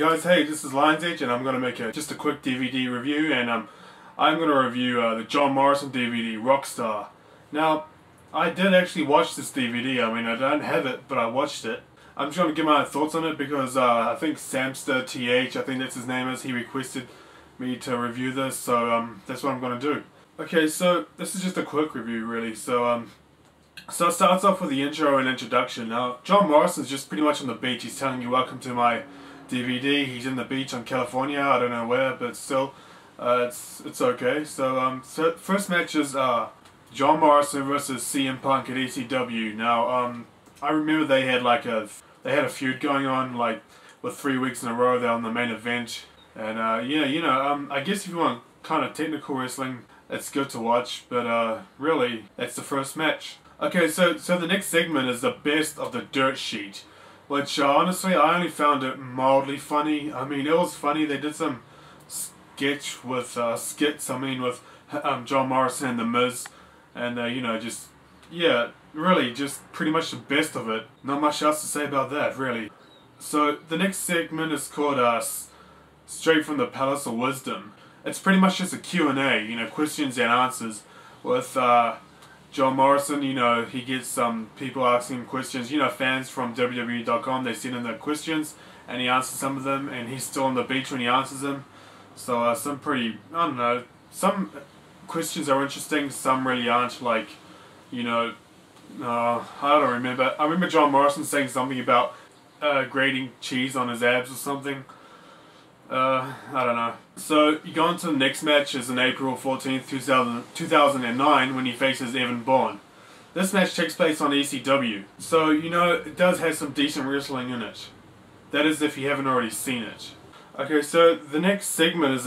guys, hey, this is SamsterTH and I'm going to make just a quick DVD review, and I'm going to review the John Morrison DVD, RockStar. Now, I did actually watch this DVD. I mean, I don't have it, but I watched it. I'm just going to give my thoughts on it because I think SamsterTH, I think that's his name is, he requested me to review this, so that's what I'm going to do. Okay, so this is just a quick review really. So it starts off with the intro and introduction. Now, John Morrison's just pretty much on the beach. He's telling you welcome to my DVD. He's in the beach on California. I don't know where, but still, it's okay. So first match is John Morrison versus CM Punk at ECW. Now, I remember they had a feud going on like with 3 weeks in a row. They're on the main event, and yeah, I guess if you want kind of technical wrestling, it's good to watch. But really, that's the first match. Okay, so the next segment is the best of the dirt sheet, which honestly I only found it mildly funny. I mean, it was funny. They did some skits with John Morrison and The Miz, and really just pretty much the best of it. Not much else to say about that, really. So the next segment is called Straight from the Palace of Wisdom. It's pretty much just a Q&A, questions and answers with John Morrison. He gets some people asking him questions, fans from WWE.com, they send him their questions and he answers some of them, and he's still on the beach when he answers them. So some pretty, I don't know, some questions are interesting, some really aren't, like, I don't remember. I remember John Morrison saying something about grating cheese on his abs or something. I don't know. So you go on to the next match is on April 14th, 2009 when he faces Evan Bourne. This match takes place on ECW. So, it does have some decent wrestling in it. That is if you haven't already seen it. Okay, so the next segment is,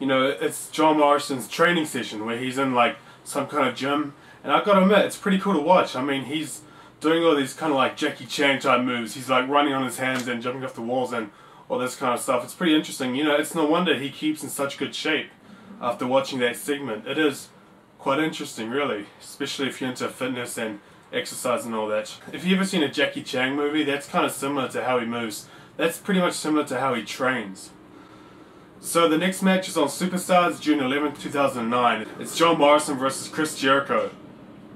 it's John Morrison's training session where he's in like some kind of gym. And I've got to admit, it's pretty cool to watch. I mean, he's doing all these kind of like Jackie Chan type moves. He's like running on his hands and jumping off the walls and all this kind of stuff. It's pretty interesting. It's no wonder he keeps in such good shape after watching that segment. It is quite interesting, really, especially if you're into fitness and exercise and all that. If you've ever seen a Jackie Chan movie, that's kind of similar to how he moves. That's pretty much similar to how he trains. So the next match is on Superstars, June 11th, 2009. It's John Morrison versus Chris Jericho.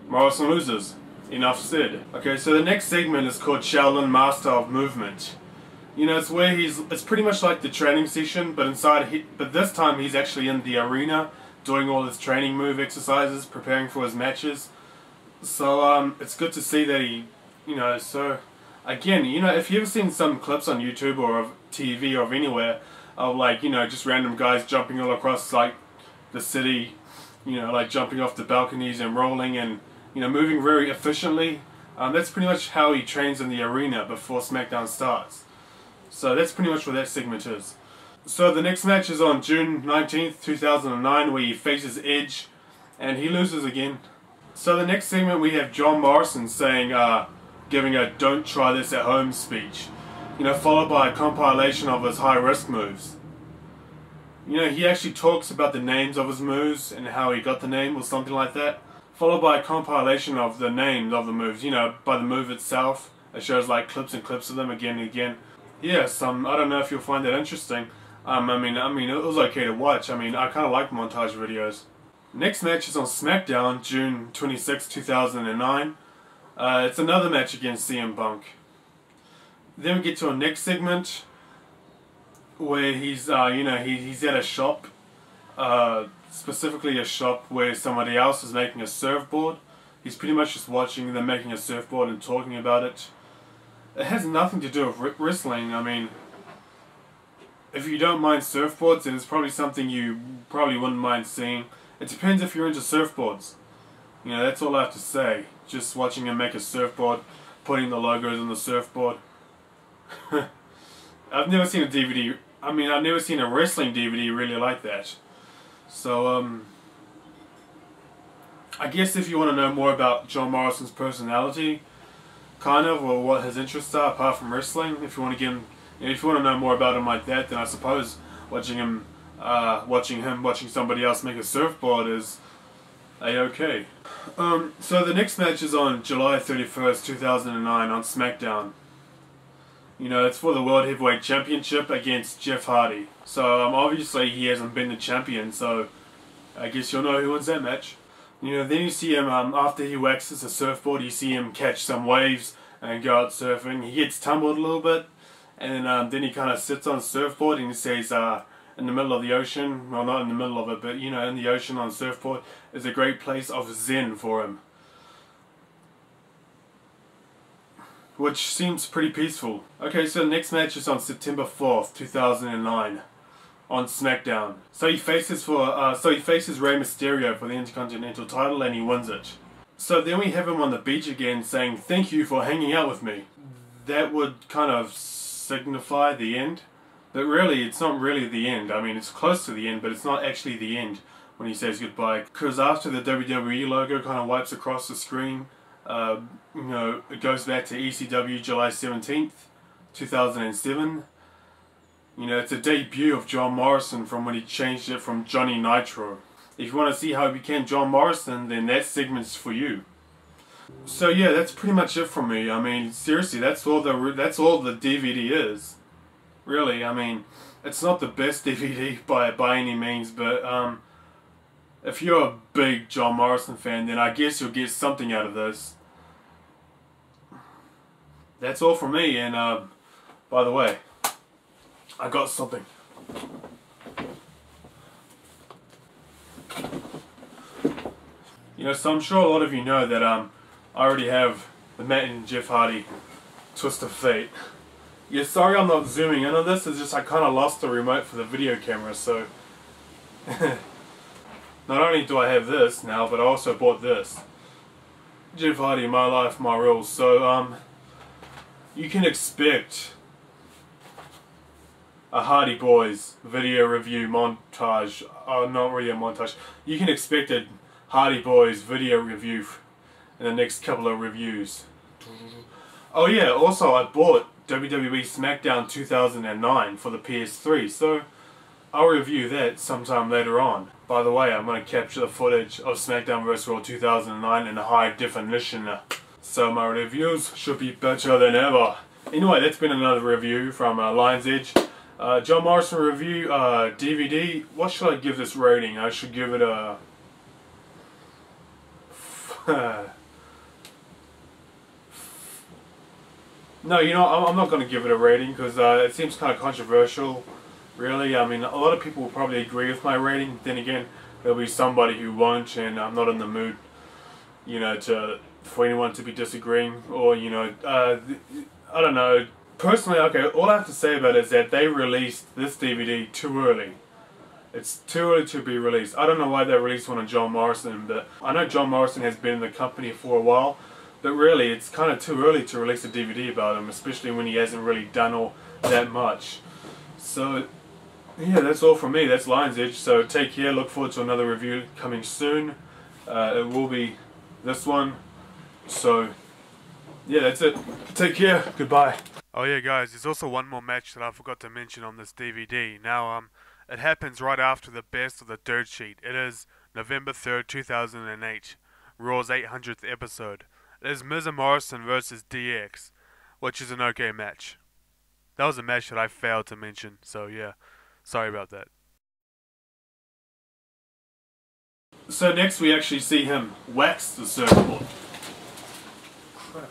Morrison loses. Enough said. Okay, so the next segment is called Shaolin Master of Movement. It's where it's pretty much like the training session, but but this time he's actually in the arena doing all his training move exercises, preparing for his matches. So it's good to see that he, so again, if you've ever seen some clips on YouTube or of TV or of anywhere of like, just random guys jumping all across like the city, like jumping off the balconies and rolling and, moving very efficiently, that's pretty much how he trains in the arena before SmackDown starts. So that's pretty much what that segment is. So the next match is on June 19th, 2009 where he faces Edge and he loses again. So the next segment we have John Morrison saying, giving a "don't try this at home" speech. Followed by a compilation of his high risk moves. He actually talks about the names of his moves and how he got the name or something like that. Followed by a compilation of the names of the moves, by the move itself. It shows like clips and clips of them again and again. Yes, I don't know if you'll find that interesting. I mean, it was okay to watch. I mean, I kind of like montage videos. Next match is on SmackDown, June 26, 2009. It's another match against CM Punk. Then we get to our next segment where he's, he's at a shop, specifically a shop where somebody else is making a surfboard. He's pretty much just watching them making a surfboard and talking about it. It has nothing to do with wrestling. I mean, if you don't mind surfboards, then it's probably something you probably wouldn't mind seeing. It depends if you're into surfboards. That's all I have to say. Just watching him make a surfboard, putting the logos on the surfboard. I've never seen a DVD, I've never seen a wrestling DVD really like that. So, I guess if you want to know more about John Morrison's personality, kind of, or what his interests are apart from wrestling, if you want to know more about him like that, then I suppose watching somebody else make a surfboard is a-okay. So the next match is on July 31st, 2009 on SmackDown. You know, it's for the World Heavyweight Championship against Jeff Hardy. So obviously he hasn't been the champion, so I guess you'll know who wins that match. You know, then you see him, after he waxes the surfboard, you see him catch some waves and go out surfing. He gets tumbled a little bit, and then he kind of sits on the surfboard and he says, in the middle of the ocean, well, not in the middle of it, but you know, in the ocean on the surfboard is a great place of zen for him. Which seems pretty peaceful. Okay, so the next match is on September 4th, 2009. On SmackDown. So he faces Rey Mysterio for the Intercontinental title and he wins it. So then we have him on the beach again saying, "Thank you for hanging out with me." That would kind of signify the end. But really, it's not really the end. I mean, it's close to the end, but it's not actually the end when he says goodbye. Because after the WWE logo kind of wipes across the screen, you know, it goes back to ECW July 17th, 2007. You know, it's a debut of John Morrison from when he changed it from Johnny Nitro. If you want to see how he became John Morrison, then that segment's for you. So yeah, that's pretty much it from me. I mean, seriously, that's all the DVD is. Really, I mean, it's not the best DVD by any means, but if you're a big John Morrison fan, then I guess you'll get something out of this. That's all from me, and by the way, I got something. You know, so I'm sure a lot of you know that I already have the Matt and Jeff Hardy Twist of Fate. Yeah, sorry I'm not zooming in on this, it's just I kind of lost the remote for the video camera, so not only do I have this now, but I also bought this. Jeff Hardy, My Life, My Rules. So you can expect a Hardy Boys video review montage. Not really a montage. You can expect a Hardy Boys video review in the next couple of reviews. Oh yeah, also I bought WWE SmackDown 2009 for the PS3, so I'll review that sometime later on. By the way, I'm going to capture the footage of SmackDown vs. Raw 2009 in high definition, so my reviews should be better than ever. Anyway, that's been another review from Lion's Edge. John Morrison review, DVD. What should I give this rating? I should give it a... No, you know, I'm not going to give it a rating because it seems kind of controversial, really. I mean, a lot of people will probably agree with my rating. Then again, there'll be somebody who won't, and I'm not in the mood, you know, for anyone to be disagreeing, or, you know, I don't know. Personally, okay, all I have to say about it is that they released this DVD too early. It's too early to be released. I don't know why they released one on John Morrison, but I know John Morrison has been in the company for a while, but really, it's kind of too early to release a DVD about him, especially when he hasn't really done all that much. So, yeah, that's all from me. That's Lion's Edge. So take care. Look forward to another review coming soon. It will be this one. So, yeah, that's it. Take care. Goodbye. Oh yeah, guys, there's also one more match that I forgot to mention on this DVD. Now, it happens right after the best of the dirt sheet. It is November 3rd, 2008, Raw's 800th episode. It is Miz and Morrison versus DX, which is an okay match. That was a match that I failed to mention, so yeah, sorry about that. So next we actually see him wax the surfboard. Crap.